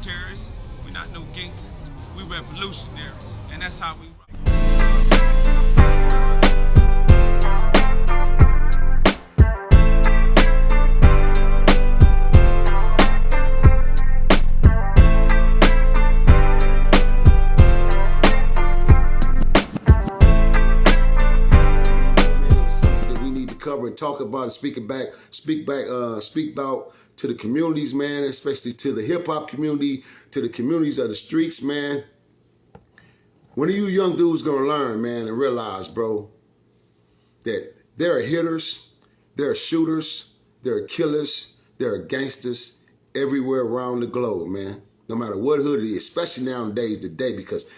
terrorists. We're not no gangsters. We revolutionaries. And that's how we cover and talk about and speak about to the communities, man, especially to the hip-hop community, to the communities of the streets, man. When are you young dudes gonna learn, man, and realize, bro, that there are hitters, there are shooters, there are killers, there are gangsters everywhere around the globe, man. No matter what hood it is, especially nowadays today, because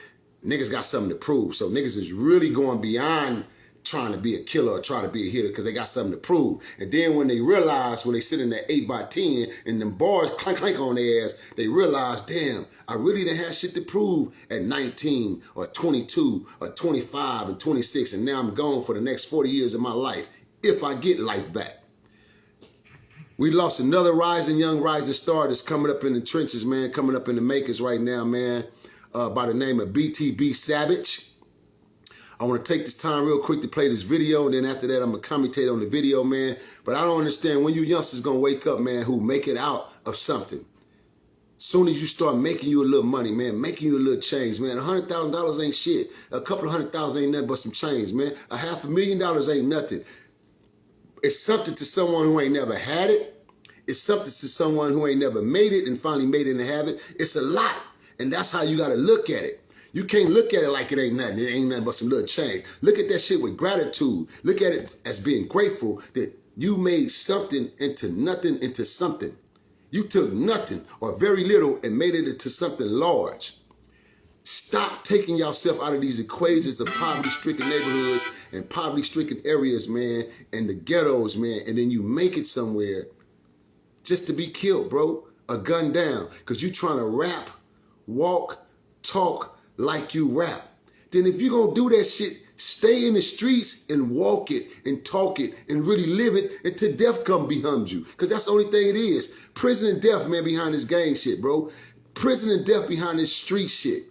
niggas got something to prove. So niggas is really going beyond trying to be a killer or try to be a hitter because they got something to prove. And then when they realize, when they sit in that 8x10 and them bars clank clank on their ass, they realize, damn, I really didn't have shit to prove at 19 or 22 or 25 and 26, and now I'm gone for the next 40 years of my life if I get life back. We lost another young rising star that's coming up in the trenches, man, coming up in the makers right now, man, by the name of BTB Savage. I want to take this time real quick to play this video, and then after that, I'm going to commentate on the video, man. But I don't understand when you youngsters going to wake up, man, who make it out of something. Soon as you start making you a little money, man, making you a little change, man, $100,000 ain't shit. A couple of $100,000 ain't nothing but some change, man. $500,000 ain't nothing. It's something to someone who ain't never had it. It's something to someone who ain't never made it and finally made it and have it. It's a lot, and that's how you got to look at it. You can't look at it like it ain't nothing. It ain't nothing but some little change. Look at that shit with gratitude. Look at it as being grateful that you made something into nothing into something. You took nothing or very little and made it into something large. Stop taking yourself out of these equations of poverty-stricken neighborhoods and poverty-stricken areas, man, and the ghettos, man, and then you make it somewhere just to be killed, bro, or gunned down, because you trying to rap, walk, talk, like you rap. Then if you're going to do that shit, stay in the streets and walk it and talk it and really live it until death come behind you. Because that's the only thing it is. Prison and death, man, behind this gang shit, bro. Prison and death behind this street shit.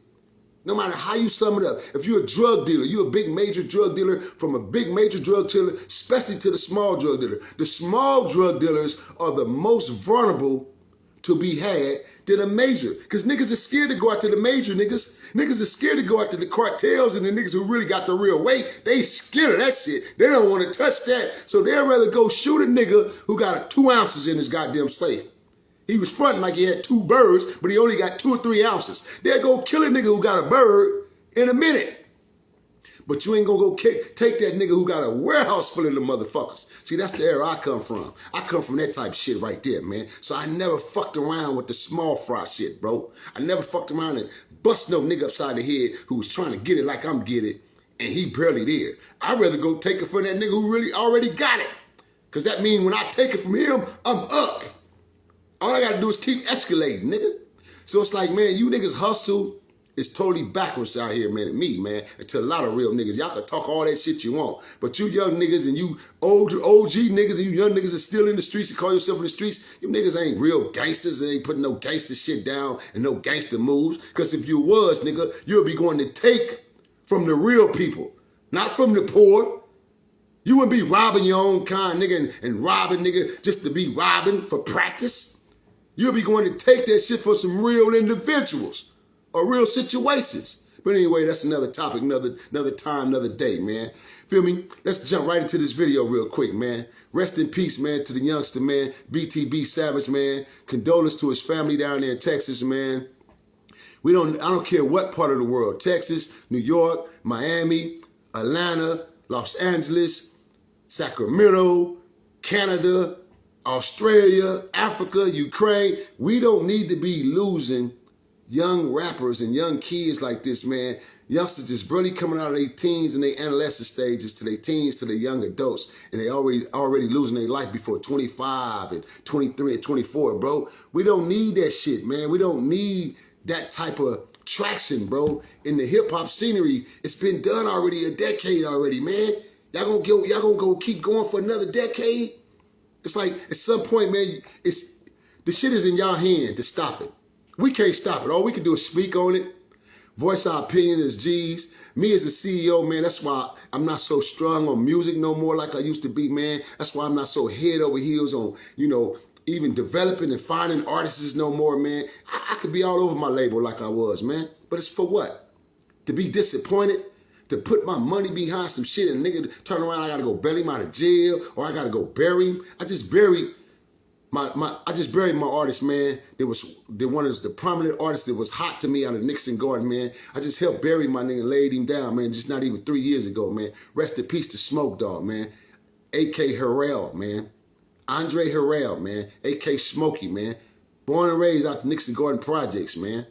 No matter how you sum it up. If you're a drug dealer, you're a big major drug dealer, from a big major drug dealer, especially to the small drug dealer. The small drug dealers are the most vulnerable to be had than a major. Because niggas are scared to go after the major niggas. Niggas are scared to go after the cartels and the niggas who really got the real weight. They scared of that shit. They don't want to touch that. So they'd rather go shoot a nigga who got 2 ounces in his goddamn safe. He was fronting like he had 2 birds, but he only got 2 or 3 ounces. They'll go kill a nigga who got a bird in a minute. But you ain't gonna go take that nigga who got a warehouse full of them motherfuckers. See, that's the era I come from. I come from that type of shit right there, man. So I never fucked around with the small fry shit, bro. I never fucked around and bust no nigga upside the head who was trying to get it like I'm get it, and he barely there. I'd rather go take it from that nigga who really already got it. Because that means when I take it from him, I'm up. All I gotta do is keep escalating, nigga. So it's like, man, you niggas hustle. It's totally backwards out here, man, and me, man, and to a lot of real niggas. Y'all can talk all that shit you want, but you young niggas and you older OG niggas and you young niggas are still in the streets and call yourself in the streets, you niggas ain't real gangsters. They ain't putting no gangster shit down and no gangster moves, because if you was, nigga, you'll be going to take from the real people, not from the poor. You wouldn't be robbing your own kind, nigga, and robbing, nigga, just to be robbing for practice. You'll be going to take that shit for some real individuals or real situations. But anyway, that's another topic, another time, another day, man. Feel me? Let's jump right into this video real quick, man. Rest in peace, man, to the youngster, man. BTB Savage, man. Condolence to his family down there in Texas, man. I don't care what part of the world. Texas, New York, Miami, Atlanta, Los Angeles, Sacramento, Canada, Australia, Africa, Ukraine. We don't need to be losing young rappers and young kids like this, man. Youngsters just barely coming out of their teens and their adolescent stages to their teens, to their young adults, and they already losing their life before 25 and 23 and 24, bro. We don't need that shit, man. We don't need that type of traction, bro. In the hip-hop scenery, it's been done already, a decade already, man. Y'all gonna go keep going for another decade? It's like, at some point, man, the shit is in y'all hand to stop it. We can't stop it. All we can do is speak on it, voice our opinion as G's. Me as a CEO, man, that's why I'm not so strong on music no more like I used to be, man. That's why I'm not so head over heels on, even developing and finding artists no more, man. I could be all over my label like I was, man. But it's for what? To be disappointed? To put my money behind some shit and nigga turn around, I gotta go bail him out of jail or I gotta go bury him. I just buried my artist, man. There was one of the prominent artists that was hot to me out of Nixon Garden, man. I just helped bury my nigga and laid him down, man, just not even 3 years ago, man. Rest in peace to Smoke Dog, man. A.K. Harrell, man. Andre Harrell, man. A.K. Smokey, man. Born and raised out the Nixon Garden Projects, man.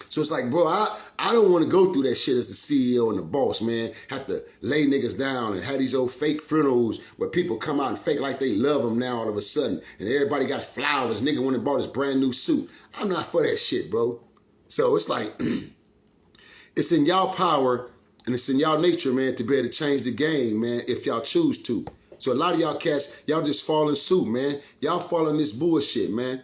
So it's like, bro, I don't want to go through that shit as the CEO and the boss, man. Have to lay niggas down and have these old fake funerals where people come out and fake like they love them now all of a sudden. And everybody got flowers. Nigga went and bought his brand new suit. I'm not for that shit, bro. So it's like, it's in y'all power and it's in y'all nature, man, to be able to change the game, man, if y'all choose to. So a lot of y'all cats, y'all just fall in suit, man. Y'all fall in this bullshit, man.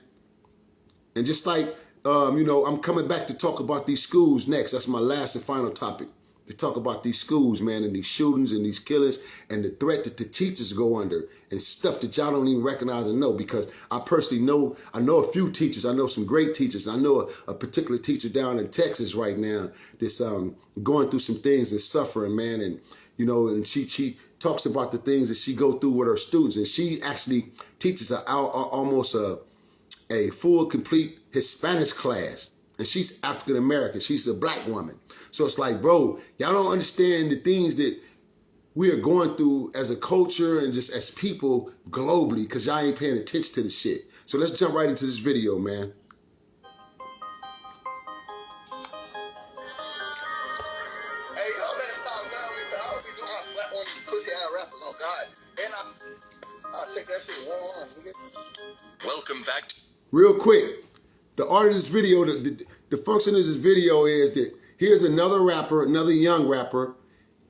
And just like, I'm coming back to talk about these schools next. That's my last and final topic. To talk about these schools, man, and these shootings and these killings and the threat that the teachers go under and stuff that y'all don't even recognize and know. Because I personally know, I know a few teachers. I know some great teachers. I know a particular teacher down in Texas right now that's going through some things and suffering, man. And, and she talks about the things that she go through with her students. And she actually teaches almost a full, complete Hispanic class. And she's African American. She's a black woman. So it's like, bro, y'all don't understand the things that we are going through as a culture and just as people globally because y'all ain't paying attention to the shit. So let's jump right into this video, man. Hey, y'all better stop down because I don't be doing my slap on these pussy ass rappers. Oh, God. And I'll take that shit one, nigga. Welcome back. Real quick, the art of this video, the function of this video is that here's another rapper, another young rapper,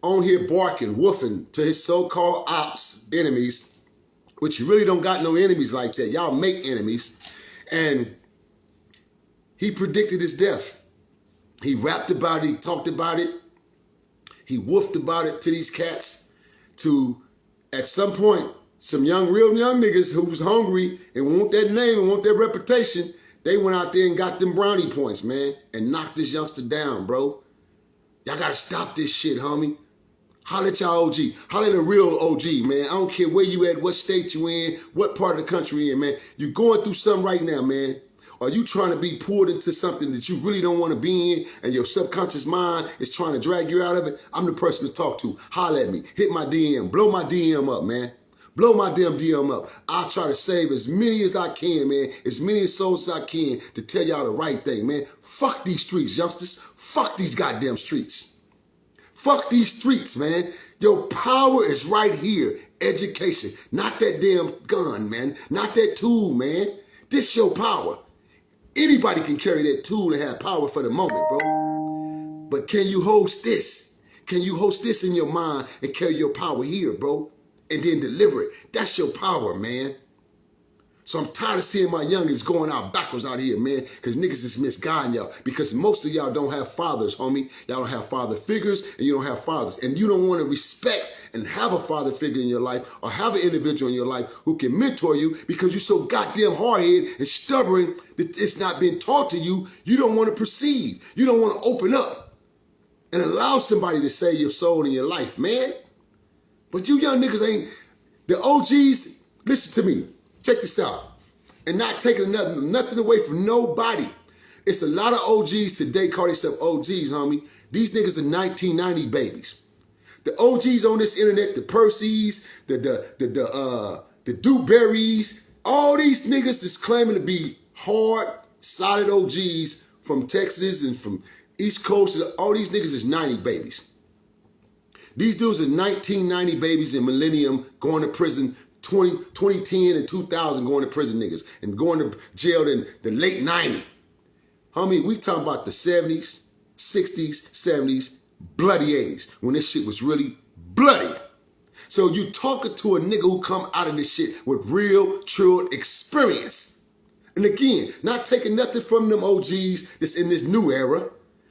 on here barking, woofing to his so-called ops, enemies, which you really don't got no enemies like that. Y'all make enemies. And he predicted his death. He rapped about it, he talked about it, he woofed about it to these cats to, at some point, some real young niggas who was hungry and want that name and want that reputation, they went out there and got them brownie points, man, and knocked this youngster down, bro. Y'all gotta stop this shit, homie. Holla at y'all OG. Holla at a real OG, man. I don't care where you at, what state you in, what part of the country you in, man. You're going through something right now, man. Are you trying to be pulled into something that you really don't want to be in and your subconscious mind is trying to drag you out of it? I'm the person to talk to. Holla at me. Hit my DM. Blow my DM up, man. Blow my damn DM up. I'll try to save as many as I can, man. As many souls as I can to tell y'all the right thing, man. Fuck these streets, youngsters. Fuck these goddamn streets. Fuck these streets, man. Your power is right here. Education. Not that damn gun, man. Not that tool, man. This your power. Anybody can carry that tool and have power for the moment, bro. But can you host this? Can you host this in your mind and carry your power here, bro? And then deliver it. That's your power, man. So I'm tired of seeing my youngins going out backwards out here, man, because niggas is misguiding y'all. Because most of y'all don't have fathers, homie. Y'all don't have father figures, and you don't have fathers. And you don't want to respect and have a father figure in your life or have an individual in your life who can mentor you because you're so goddamn hard-headed and stubborn that it's not being taught to you. You don't want to perceive. You don't want to open up and allow somebody to save your soul and your life, man. But you young niggas ain't, the OGs, listen to me, check this out. And not taking nothing away from nobody. It's a lot of OGs today call themselves OGs, homie. These niggas are 1990 babies. The OGs on this internet, the Percys, the Dewberries, all these niggas that's claiming to be hard, solid OGs from Texas and from East Coast, all these niggas is 90 babies. These dudes are 1990 babies in millennium going to prison, 2010 and 2000 going to prison niggas and going to jail in the late 90s. Homie, we talking about the 70s, 60s, 70s, bloody 80s when this shit was really bloody. So you talking to a nigga who come out of this shit with real, true experience. And again, not taking nothing from them OGs that's in this new era,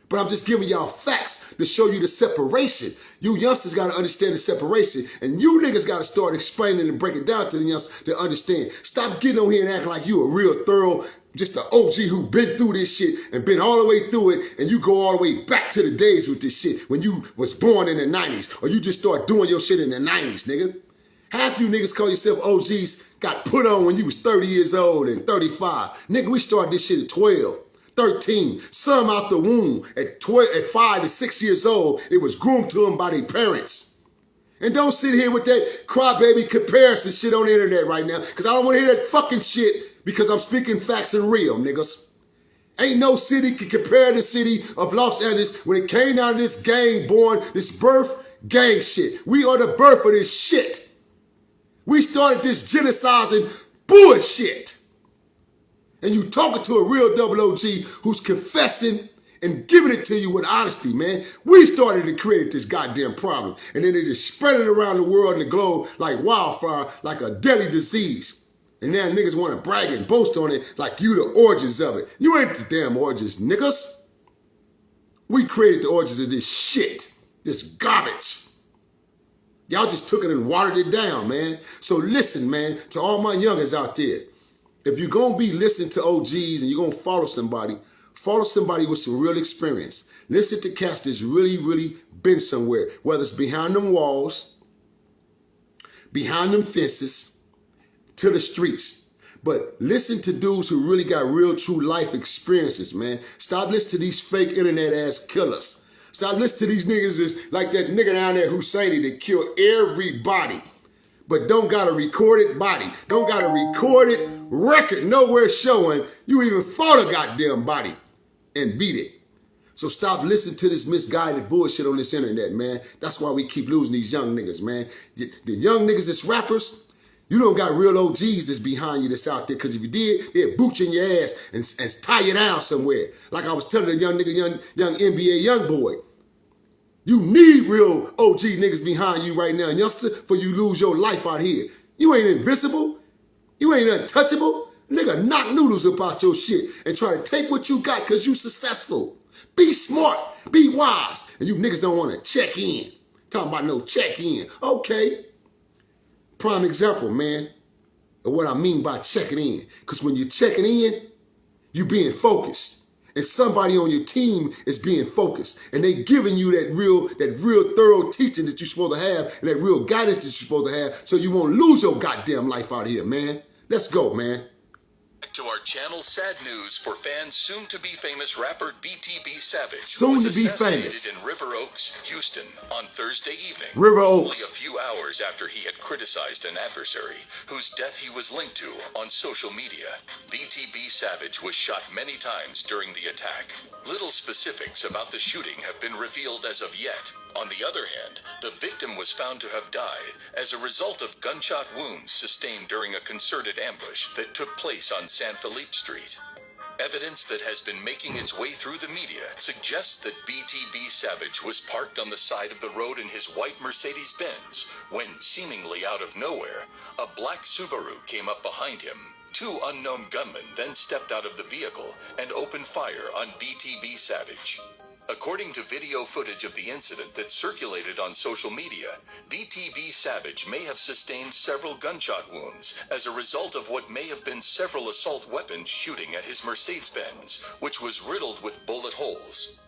but I'm just giving y'all facts to show you the separation. You youngsters got to understand the separation, and you niggas got to start explaining and breaking down to the youngsters to understand. Stop getting on here and acting like you a real thorough, just an OG who been through this shit and been all the way through it, and you go all the way back to the days with this shit when you was born in the 90s, or you just start doing your shit in the 90s, nigga. Half you niggas call yourself OGs got put on when you was 30 years old and 35. Nigga, we started this shit at 12, 13. Some out the womb at 5 and 6 years old. It was groomed to them by their parents. And don't sit here with that crybaby comparison shit on the internet right now, because I don't want to hear that fucking shit, because I'm speaking facts and real, niggas. Ain't no city can compare the city of Los Angeles when it came out of this gang born, this birth gang shit. We are the birth of this shit. We started this genociding bullshit. And you talking to a real double OG who's confessing and giving it to you with honesty, man. We started to create this goddamn problem. And then they just spread it around the world and the globe like wildfire, like a deadly disease. And now niggas want to brag and boast on it like you the origins of it. You ain't the damn origins, niggas. We created the origins of this shit, this garbage. Y'all just took it and watered it down, man. So listen, man, to all my youngers out there. If you're going to be listening to OGs and you're going to follow somebody with some real experience. Listen to cats that's really, really been somewhere, whether it's behind them walls, behind them fences, to the streets. But listen to dudes who really got real, true life experiences, man. Stop listening to these fake internet-ass killers. Stop listening to these niggas that's like that nigga down there Husseini that killed everybody, but don't got a recorded body. Don't got a recorded record nowhere showing you even fought a goddamn body and beat it. So stop listening to this misguided bullshit on this internet, man. That's why we keep losing these young niggas, man. The young niggas that's rappers, you don't got real OGs that's behind you that's out there, because if you did, they'd boot you in your ass and tie you down somewhere. Like I was telling the young nigga, young NBA young boy. You need real OG niggas behind you right now, youngster, for you lose your life out here. You ain't invincible. You ain't untouchable. Nigga, knock noodles about your shit and try to take what you got because you successful. Be smart. Be wise. And you niggas don't want to check in. Talking about no check in. Okay. Prime example, man, of what I mean by checking in. Because when you're checking in, you being focused. And somebody on your team is being focused. And they giving you that real thorough teaching that you're supposed to have, and that real guidance that you're supposed to have, so you won't lose your goddamn life out here, man. Let's go, man. To our channel, sad news for fans soon-to-be famous rapper BTB Savage, soon who to was be assassinated famous in River Oaks, Houston, on Thursday evening. River Only Oaks. a few hours after he had criticized an adversary, whose death he was linked to on social media. BTB Savage was shot many times during the attack. Little specifics about the shooting have been revealed as of yet. On the other hand, the victim was found to have died as a result of gunshot wounds sustained during a concerted ambush that took place on San Felipe Street. Evidence that has been making its way through the media suggests that BTB Savage was parked on the side of the road in his white Mercedes-Benz when, seemingly out of nowhere, a black Subaru came up behind him. Two unknown gunmen then stepped out of the vehicle and opened fire on BTB Savage. According to video footage of the incident that circulated on social media, BTB Savage may have sustained several gunshot wounds as a result of what may have been several assault weapons shooting at his Mercedes-Benz, which was riddled with bullet holes.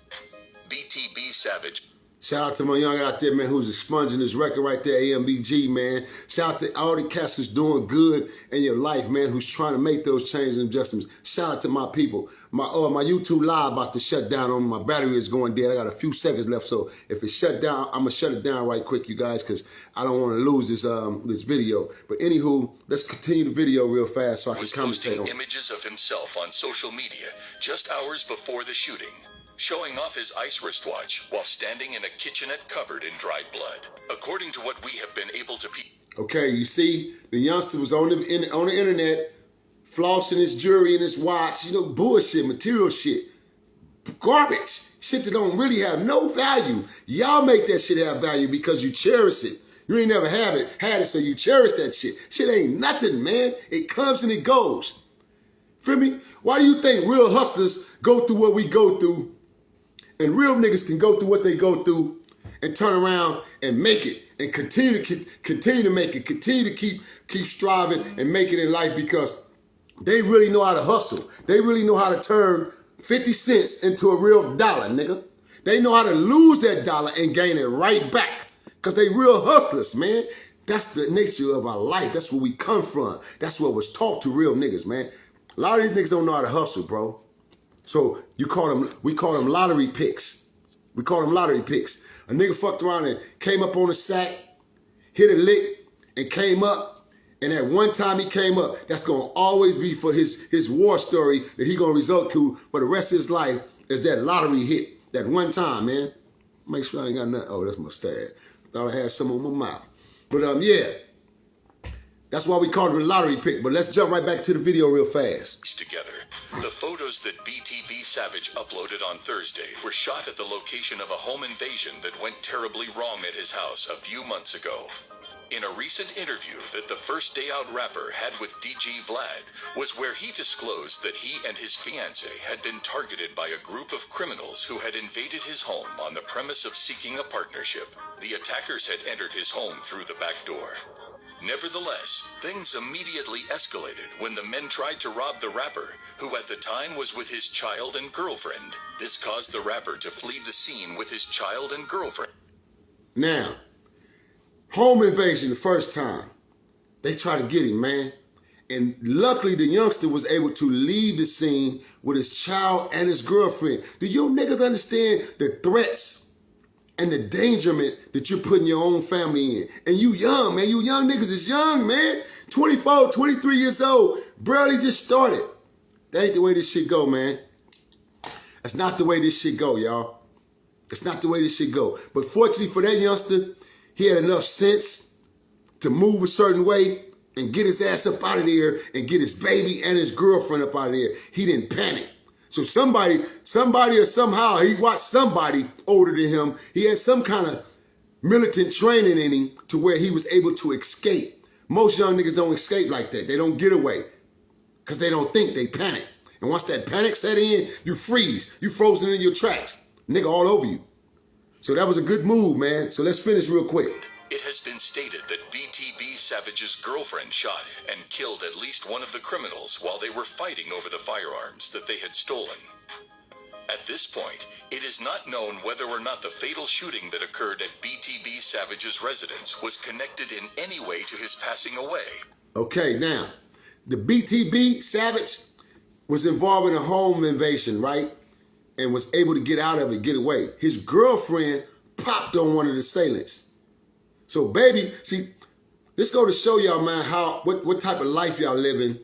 BTB Savage. Shout out to my young out there, man, who's expunging this record right there, AMBG, man. Shout out to all the cats who's doing good in your life, man, who's trying to make those changes and adjustments. Shout out to my people. My YouTube live about to shut down on my battery is going dead. I got a few seconds left, so if it shut down, I'm gonna shut it down right quick, you guys, because I don't want to lose this video. But anywho, let's continue the video real fast so I can commentate on it. Images of himself on social media just hours before the shooting, showing off his ice wristwatch while standing in a kitchenette covered in dried blood. According to what we have been able to Okay, you see, the youngster was on the internet, flossing his jewelry and his watch, you know, bullshit, material shit, garbage, shit that don't really have no value. Y'all make that shit have value because you cherish it. You ain't never had it, so you cherish that shit. Shit ain't nothing, man. It comes and it goes. Feel me? Why do you think real hustlers go through what we go through and real niggas can go through what they go through and turn around and make it and continue to make it, continue to keep striving and make it in life? Because they really know how to hustle. They really know how to turn 50 cents into a real dollar, nigga. They know how to lose that dollar and gain it right back. Because they real hustlers, man. That's the nature of our life. That's where we come from. That's what was taught to real niggas, man. A lot of these niggas don't know how to hustle, bro. So we call them lottery picks. We call them lottery picks. A nigga fucked around and came up on a sack, hit a lick, and came up. And at one time he came up, that's gonna always be for his war story that he gonna result to for the rest of his life is that lottery hit. That one time, man. Make sure I ain't got nothing. Oh, that's my stab. Thought I had some on my mouth. But yeah. That's why we call it a lottery pick. But let's jump right back to the video real fast. Together, the photos that BTB Savage uploaded on Thursday were shot at the location of a home invasion that went terribly wrong at his house a few months ago. In a recent interview that the First Day Out rapper had with DJ Vlad was where he disclosed that he and his fiancée had been targeted by a group of criminals who had invaded his home on the premise of seeking a partnership. The attackers had entered his home through the back door. Nevertheless, things immediately escalated when the men tried to rob the rapper, who at the time was with his child and girlfriend. This caused the rapper to flee the scene with his child and girlfriend. Now, home invasion the first time. They tried to get him, man. And luckily the youngster was able to leave the scene with his child and his girlfriend. Do you niggas understand the threats and the endangerment that you're putting your own family in? And you young, man. You young niggas is young, man. 24, 23 years old. Barely just started. That ain't the way this shit go, man. That's not the way this shit go, y'all. It's not the way this shit go. But fortunately for that youngster, he had enough sense to move a certain way and get his ass up out of there and get his baby and his girlfriend up out of there. He didn't panic. So somebody or somehow, he watched somebody older than him. He had some kind of militant training in him to where he was able to escape. Most young niggas don't escape like that. They don't get away because they don't think, they panic. And once that panic set in, you freeze. You frozen in your tracks. Nigga all over you. So that was a good move, man. So let's finish real quick. It has been stated that BTB Savage's girlfriend shot and killed at least one of the criminals while they were fighting over the firearms that they had stolen. At this point, it is not known whether or not the fatal shooting that occurred at BTB Savage's residence was connected in any way to his passing away. Okay, now, the BTB Savage was involved in a home invasion, right? And was able to get out of it, get away. His girlfriend popped on one of the assailants. So, baby, see, this go to show y'all, man, what type of life y'all living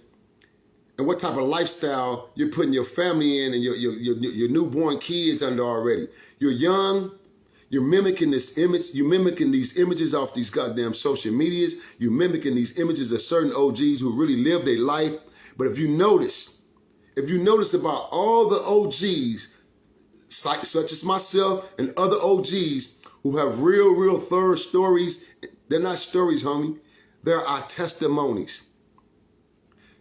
and what type of lifestyle you're putting your family in and your newborn kids under already. You're young, you're mimicking this image, you're mimicking these images off these goddamn social medias, you're mimicking these images of certain OGs who really live their life. But if you notice about all the OGs, such as myself and other OGs who have real thorough stories, they're not stories, homie. They're our testimonies.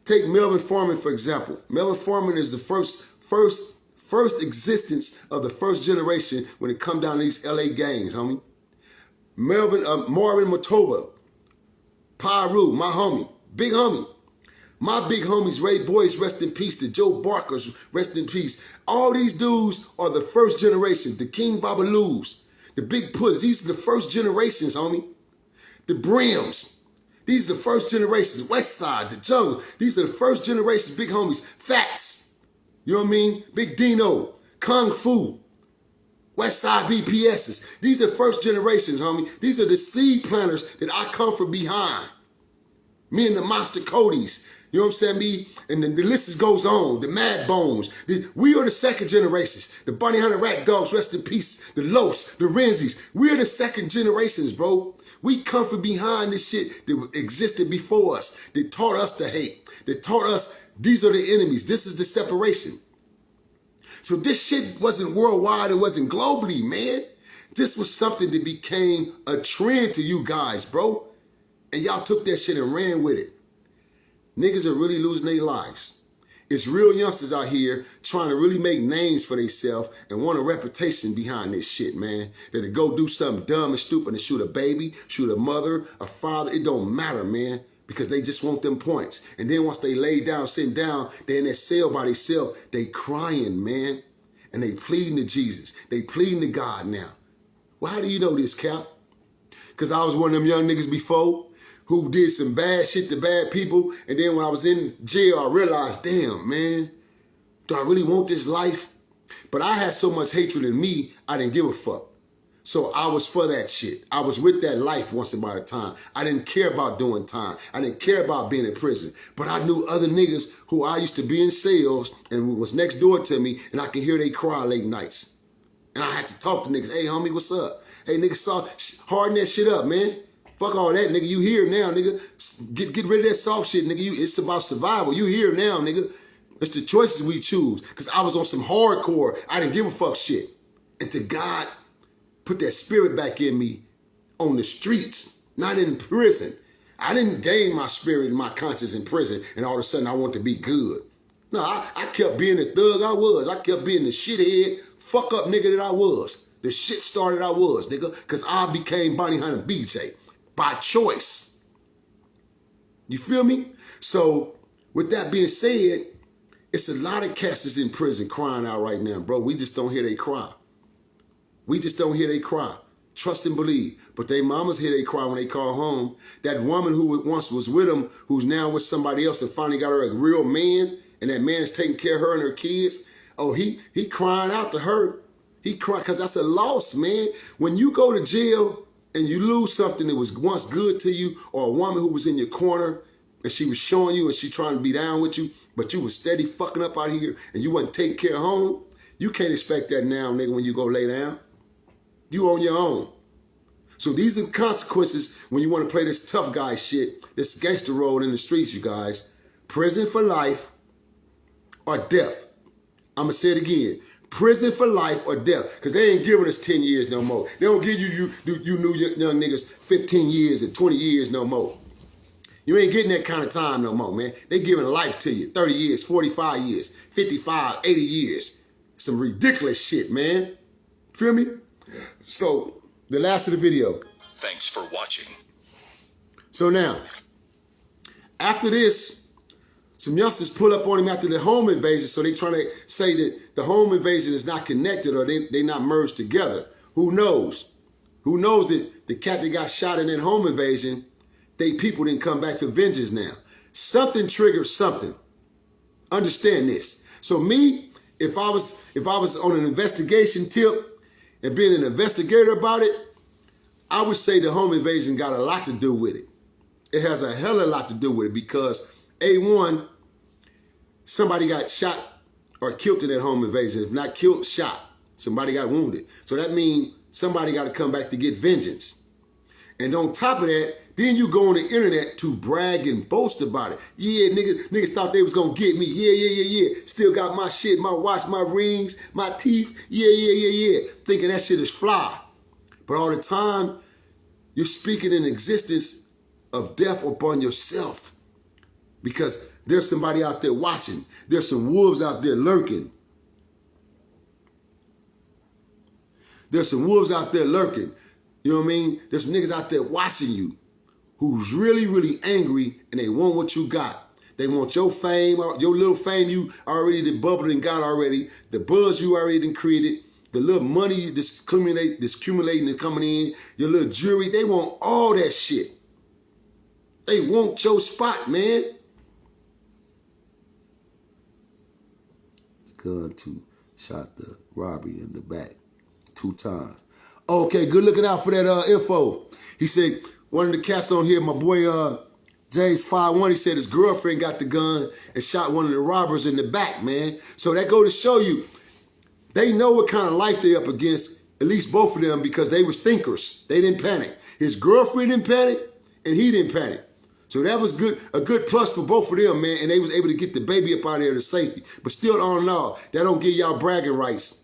Take Melvin Foreman, for example. Melvin Foreman is the first existence of the first generation when it come down to these LA gangs, homie. Marvin Matoba, Pyru, my homie, big homie. My big homies, Ray Boyce, rest in peace. The Joe Barkers, rest in peace. All these dudes are the first generation. The King Babaloos, the Big Puds. These are the first generations, homie. The Brims. These are the first generations. West Side, the Jungle. These are the first generations, big homies. Fats. You know what I mean? Big Dino. Kung Fu. West Side BPSs. These are first generations, homie. These are the seed planters that I come from behind. Me and the Monster Codys. You know what I'm saying? Me, and then the list goes on. The Mad Bones. We are the second generations. The Bunny Hunter Rat Dogs, rest in peace. The Los, the Renzis. We're the second generations, bro. We come from behind this shit that existed before us. That taught us to hate. That taught us these are the enemies. This is the separation. So this shit wasn't worldwide. It wasn't globally, man. This was something that became a trend to you guys, bro. And y'all took that shit and ran with it. Niggas are really losing their lives. It's real youngsters out here trying to really make names for themselves and want a reputation behind this shit, man. That they go do something dumb and stupid and shoot a baby, shoot a mother, a father. It don't matter, man, because they just want them points. And then once they lay down, sitting down, they in that cell by themselves, they crying, man. And they pleading to Jesus. They pleading to God now. Well, how do you know this, Cap? Because I was one of them young niggas before who did some bad shit to bad people. And then when I was in jail, I realized, damn, man, do I really want this life? But I had so much hatred in me, I didn't give a fuck. So I was for that shit. I was with that life once upon a time. I didn't care about doing time. I didn't care about being in prison. But I knew other niggas who I used to be in cells and was next door to me, and I could hear they cry late nights. And I had to talk to niggas. Hey, homie, what's up? Hey, nigga, harden that shit up, man. Fuck all that, nigga. You here now, nigga. Get rid of that soft shit, nigga. It's about survival. You here now, nigga. It's the choices we choose. Because I was on some hardcore, I didn't give a fuck shit. And to God, put that spirit back in me on the streets, not in prison. I didn't gain my spirit and my conscience in prison, and all of a sudden I want to be good. No, I kept being the thug I was. I kept being the shithead, fuck up nigga that I was. The shit started I was, nigga, because I became Bonnie Hunter BJ by choice. You feel me? So with that being said, it's a lot of cats that's in prison crying out right now, bro. We just don't hear they cry. We just don't hear they cry. Trust and believe. But they mamas hear they cry when they call home. That woman who once was with them, who's now with somebody else and finally got her a real man, and that man is taking care of her and her kids. Oh, he crying out to her. He crying because that's a loss, man. When you go to jail and you lose something that was once good to you, or a woman who was in your corner and she was showing you and she trying to be down with you, but you was steady fucking up out here and you wasn't taking care of home, you can't expect that now, nigga, when you go lay down. You on your own. So these are the consequences when you want to play this tough guy shit, this gangster role in the streets, you guys. Prison for life or death. I'm going to say it again. Prison for life or death. Because they ain't giving us 10 years no more. They don't give you new young niggas 15 years and 20 years no more. You ain't getting that kind of time no more, man. They giving life to you. 30 years, 45 years, 55, 80 years. Some ridiculous shit, man. Feel me? So, the last of the video. Thanks for watching. So now, after this, some youngsters pull up on him after the home invasion, so they trying to say that the home invasion is not connected or they not merged together. Who knows? Who knows that the cat that got shot in that home invasion, they people didn't come back for vengeance now. Something triggered something. Understand this. So me, if I was on an investigation tip and being an investigator about it, I would say the home invasion got a lot to do with it. It has a hell of a lot to do with it because A1, somebody got shot or killed in that home invasion. If not killed, shot. Somebody got wounded. So that means somebody got to come back to get vengeance. And on top of that, then you go on the internet to brag and boast about it. Yeah, niggas thought they was gonna get me. Yeah. Still got my shit, my watch, my rings, my teeth. Yeah. Thinking that shit is fly. But all the time, you're speaking in existence of death upon yourself. Because there's somebody out there watching. There's some wolves out there lurking. There's some wolves out there lurking. You know what I mean? There's some niggas out there watching you who's really, really angry and they want what you got. They want your fame, your little fame you already done bubbled and got already, the buzz you already done created, the little money you accumulating and coming in, your little jewelry. They want all that shit. They want your spot, man. The gun to shot the robbery in the back 2 times. Okay, good looking out for that info. He said, one of the cats on here, my boy James 51, he said his girlfriend got the gun and shot one of the robbers in the back, man. So that go to show you, they know what kind of life they up against, at least both of them, because they was thinkers. They didn't panic. His girlfriend didn't panic, and he didn't panic. So that was good, a good plus for both of them, man, and they was able to get the baby up out of there to safety. But still, all in all, that don't give y'all bragging rights.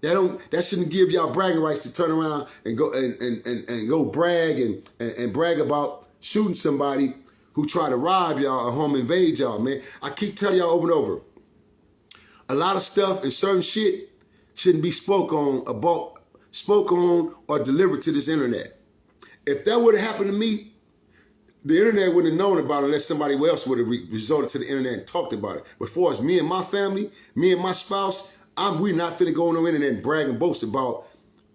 That shouldn't give y'all bragging rights to turn around and go and go brag and brag about shooting somebody who tried to rob y'all or home invade y'all, man. I keep telling y'all over and over, a lot of stuff and certain shit shouldn't be spoke on or delivered to this internet. If that would have happened to me, the internet wouldn't have known about it unless somebody else would have resorted to the internet and talked about it. But as far as me and my family, me and my spouse, we're not finna go on the internet and brag and boast about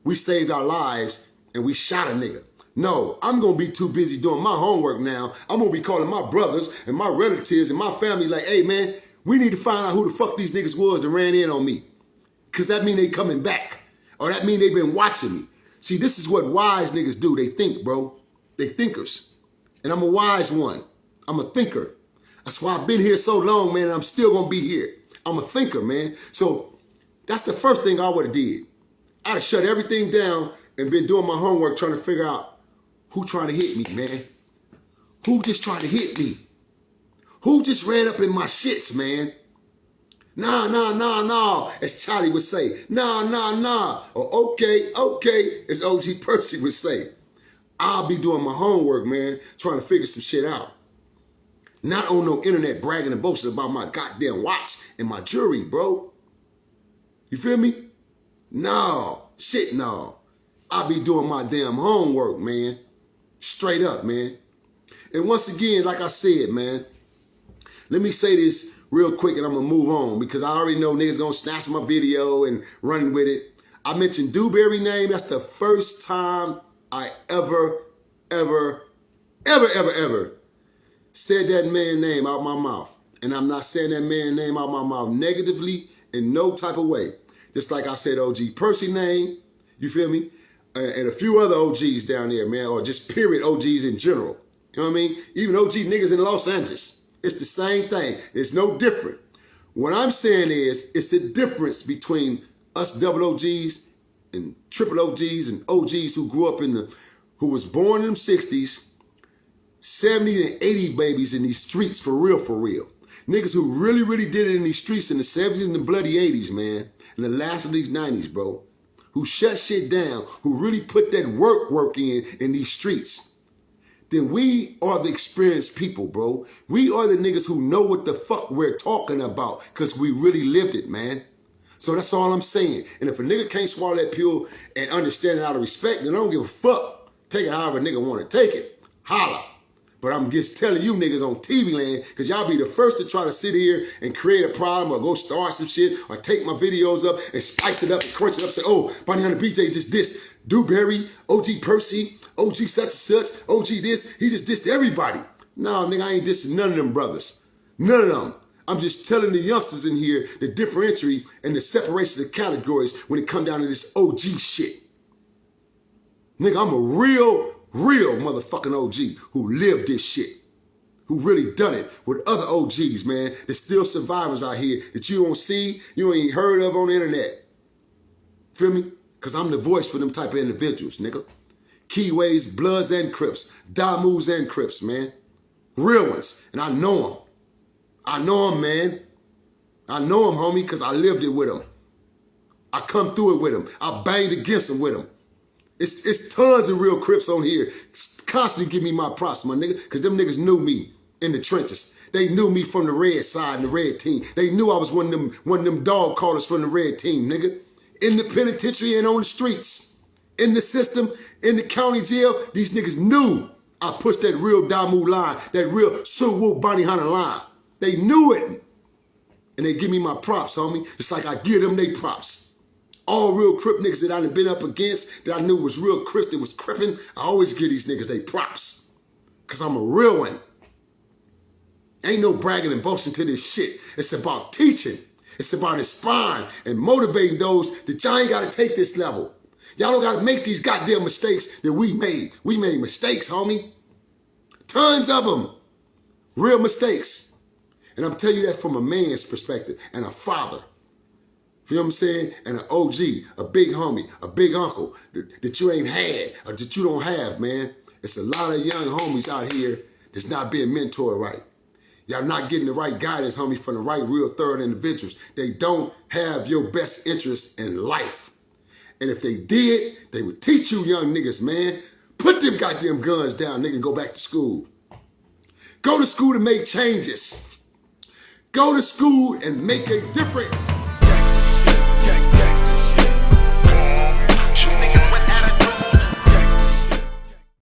we saved our lives and we shot a nigga. No, I'm gonna be too busy doing my homework now. I'm gonna be calling my brothers and my relatives and my family like, hey man, we need to find out who the fuck these niggas was that ran in on me. Cause that mean they coming back. Or that mean they been watching me. See, this is what wise niggas do. They think, bro. They thinkers. And I'm a wise one. I'm a thinker. That's why I've been here so long, man, and I'm still gonna be here. I'm a thinker, man. So that's the first thing I would have did. I'd have shut everything down and been doing my homework trying to figure out who trying to hit me, man. Who just tried to hit me? Who just ran up in my shits, man? Nah, as Charlie would say. Nah. Or okay, as OG Percy would say. I'll be doing my homework, man, trying to figure some shit out. Not on no internet bragging and boasting about my goddamn watch and my jewelry, bro. You feel me? No. I'll be doing my damn homework, man. Straight up, man. And once again, like I said, man, let me say this real quick and I'm going to move on because I already know niggas going to snatch my video and run with it. I mentioned Dewberry name. That's the first time I ever said that man's name out my mouth. And I'm not saying that man's name out my mouth negatively in no type of way. Just like I said OG Percy name, you feel me? And a few other OGs down there, man, or just period OGs in general. You know what I mean? Even OG niggas in Los Angeles. It's the same thing. It's no different. What I'm saying is, it's the difference between us double OGs and triple OGs and OGs who grew up who was born in them 60s, 70 and 80 babies in these streets for real. Niggas who really did it in these streets in the 70s and the bloody 80s, man. And the last of these 90s, bro. Who shut shit down, who really put that work in these streets. Then we are the experienced people, bro. We are the niggas who know what the fuck we're talking about because we really lived it, man. So that's all I'm saying. And if a nigga can't swallow that pill and understand it out of respect, then I don't give a fuck. Take it however a nigga want to take it. Holla. But I'm just telling you niggas on TV land, because y'all be the first to try to sit here and create a problem or go start some shit or take my videos up and spice it up and crunch it up and say, oh, Bonnie Hunter BJ just dissed Dewberry, OG Percy, OG such and such, OG this. He just dissed everybody. No, nigga, I ain't dissing none of them brothers. None of them. I'm just telling the youngsters in here the differentiate and the separation of categories when it come down to this OG shit. Nigga, I'm a real motherfucking OG who lived this shit. Who really done it with other OGs, man. There's still survivors out here that you don't see, you ain't heard of on the internet. Feel me? Because I'm the voice for them type of individuals, nigga. Keyways, Bloods and Crips, Damus and Crips, man. Real ones. And I know them. I know them, man. I know them, homie, because I lived it with them. I come through it with them. I banged against them with them. It's tons of real Crips on here. Constantly give me my props, my nigga, because them niggas knew me in the trenches. They knew me from the red side and the red team. They knew I was one of them dog callers from the red team, nigga. In the penitentiary and on the streets. In the system, in the county jail, these niggas knew I pushed that real Damu line, that real Suwu Bonnie Hunter line. They knew it. And they give me my props, homie. It's like I give them they props. All real Crip niggas that I done been up against, that I knew was real Crips, that was crippin', I always give these niggas they props. Because I'm a real one. Ain't no bragging and boasting to this shit. It's about teaching. It's about inspiring and motivating those that y'all ain't got to take this level. Y'all don't got to make these goddamn mistakes that we made. We made mistakes, homie. Tons of them. Real mistakes. And I'm telling you that from a man's perspective and a father. You know what I'm saying? And an OG, a big homie, a big uncle that you ain't had or that you don't have, man. It's a lot of young homies out here that's not being mentored right. Y'all not getting the right guidance, homie, from the right real third individuals. They don't have your best interest in life. And if they did, they would teach you young niggas, man. Put them goddamn guns down, nigga, and go back to school. Go to school to make changes. Go to school and make a difference.